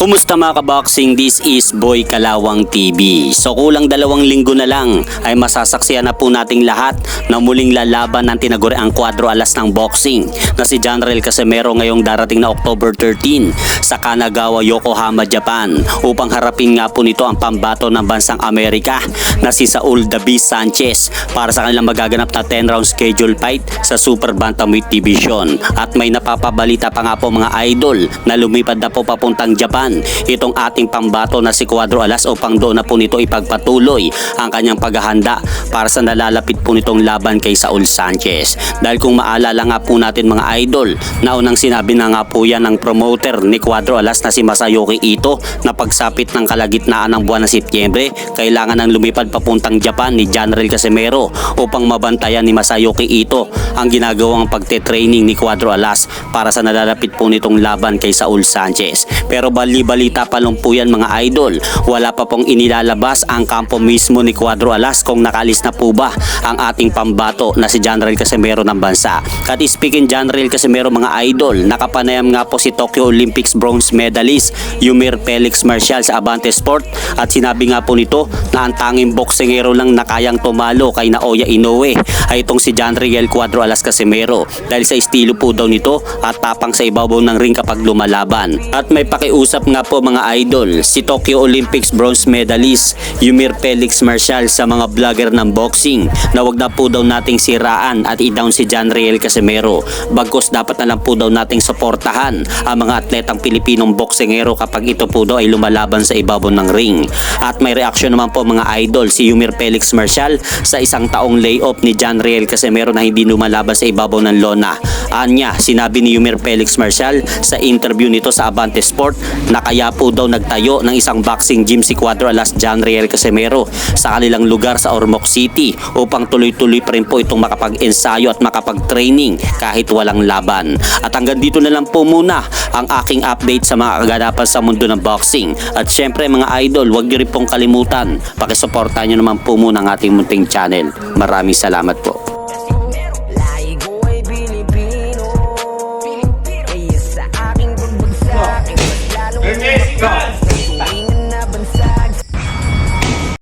Kumusta mga kaboxing? This is Boy Kalawang TV. So kulang 2 linggo na lang ay masasaksiyan na po nating lahat na muling lalaban ng tinaguriang kwadro alas ng boxing na si Janrael Casimero ngayong darating na October 13 sa Kanagawa, Yokohama, Japan upang harapin nga po nito ang pambato ng bansang Amerika na si Saul The Beast Sanchez para sa kanilang magaganap na 10-round schedule fight sa Super Bantamweight Division. At may napapabalita pa nga po mga idol na lumipad na po papuntang Japan itong ating pambato na si Cuadro Alas upang doon na po nito ipagpatuloy ang kanyang paghahanda para sa nalalapit po nitong laban kay Saul Sanchez. Dahil kung maalala nga po natin mga idol, naunang sinabi na nga po yan ng promoter ni Cuadro Alas na si Masayuki Ito na pagsapit ng kalagitnaan ng buwan ng Setyembre, kailangan ng lumipad papuntang Japan ni Janrael Casimero upang mabantayan ni Masayuki Ito ang ginagawang pagte-training ni Cuadro Alas para sa nalalapit po nitong laban kay Saul Sanchez. Pero balita pa lang po yan mga idol, wala pa pong inilalabas ang kampo mismo ni Cuadro Alas kung nakalis na po ba ang ating pambato na si Janrael Casimero ng bansa. At speaking Janrael Casimero mga idol, nakapanayam nga po si Tokyo Olympics bronze medalist Yumir Felix Marcial sa Abante Sport at sinabi nga po nito na ang tanging boksingero lang na kayang tumalo kay Naoya Inoue ay itong si Janrael Cuadro Alas Casimero dahil sa estilo po daw nito at tapang sa ibabaw ng ring kapag lumalaban. At may pakiusap nga po mga idol si Tokyo Olympics bronze medalist Yumir Felix Marcial sa mga vlogger ng boxing na wag na po daw nating siraan at i-down si Janrael Casimero, bagkus dapat na lang po daw nating suportahan ang mga atletang Pilipinong boksingero kapag ito po daw ay lumalaban sa ibabaw ng ring. At may reaksyon naman po mga idol si Yumir Felix Marcial sa isang taong layoff ni Janrael Casimero na hindi lumalaban sa ibabaw ng lona. Anya, sinabi ni Yumir Felix Marcial sa interview nito sa Abante Sport na kaya po daw nagtayo ng isang boxing gym si Cuadro Alas Janrael Casimero sa kanilang lugar sa Ormoc City upang tuloy-tuloy pa rin po itong makapag-ensayo at makapag-training kahit walang laban. At hanggang dito na lang po muna ang aking update sa mga kaganapan sa mundo ng boxing. At syempre mga idol, huwag niyo rin pong kalimutan, pakisuportahan niyo naman po muna ang ating munting channel. Maraming salamat po.